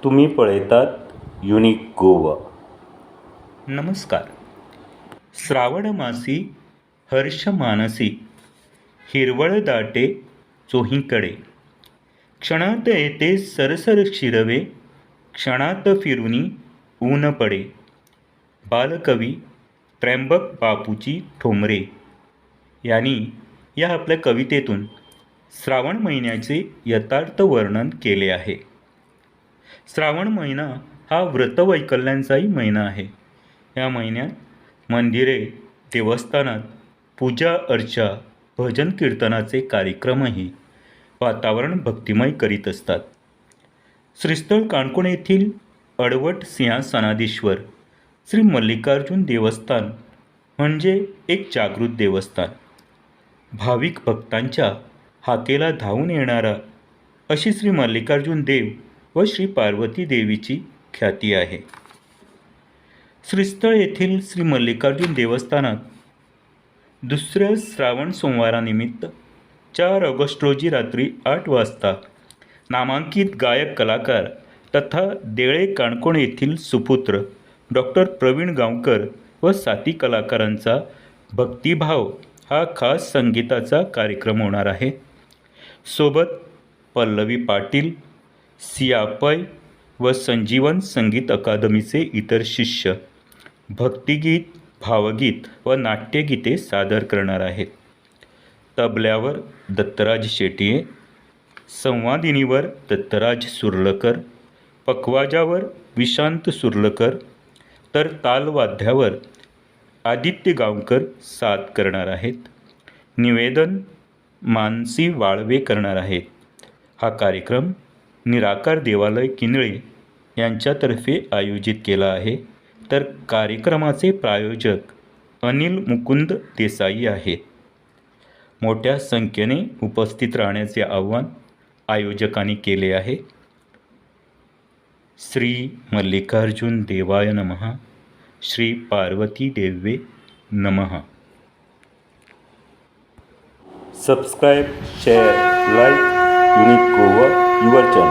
तुम्ही पळयतात युनिक गोवा. नमस्कार. श्रावण मासी हर्ष मानसी, हिरवळ दाटे चोहीकडे. क्षणात येते सरसर शिरवे, क्षणात फिरुनी ऊन पडे. बालकवी त्र्यंबक बापूजी ठोंबरे यांनी या आपल्या कवितेतून श्रावण महिन्याचे यथार्थ वर्णन केले आहे. श्रावण महिना हा व्रतवैकल्यांचाही महिना आहे. या महिन्यात मंदिरे, देवस्थानात पूजा अर्चा, भजन कीर्तनाचे कार्यक्रमही वातावरण भक्तिमय करीत असतात. श्रीस्थळ काणकोण येथील अडवट सिंहासनाधीश्वर श्री मल्लिकार्जुन देवस्थान म्हणजे एक जागृत देवस्थान. भाविक भक्तांच्या हाकेला धावून येणारा अशी श्री मल्लिकार्जुन देव व श्री पार्वती देवीची ख्याती आहे. श्रीस्थळ येथील श्री मल्लिकार्जुन देवस्थानात दुसऱ्या श्रावण सोमवारानिमित्त 4 ऑगस्ट रोजी रात्री 8 वाजता नामांकित गायक कलाकार तथा देळे काणकोण येथील सुपुत्र डॉक्टर प्रवीण गावकर व साथी कलाकारांचा भक्तिभाव हा खास संगीताचा कार्यक्रम होणार आहे. सोबत पल्लवी पाटील, सिया पै व संजीवन संगीत अकादमीचे इतर शिष्य भक्तिगीत, भावगीत व नाट्यगीते सादर करणार आहेत. तबल्यावर दत्तराज शेटिये, संवादिनीवर दत्तराज सुर्लकर, पखवाजावर विशांत सुर्लकर तर तालवाद्यावर आदित्य गावकर साथ करणार आहेत. निवेदन मानसी वाळवे करणार आहेत. हा कार्यक्रम निराकार देवालय किनळे यांच्यातर्फे आयोजित केला आहे. तर कार्यक्रमाचे प्रायोजक अनिल मुकुंद देसाई आहेत. मोठ्या संख्येने उपस्थित राहण्याचे आवाहन आयोजकांनी केले आहे. श्री मल्लिकार्जुन देवाय नमः. श्री पार्वती देवे नमः. Subscribe, share, like unique Goa your channel.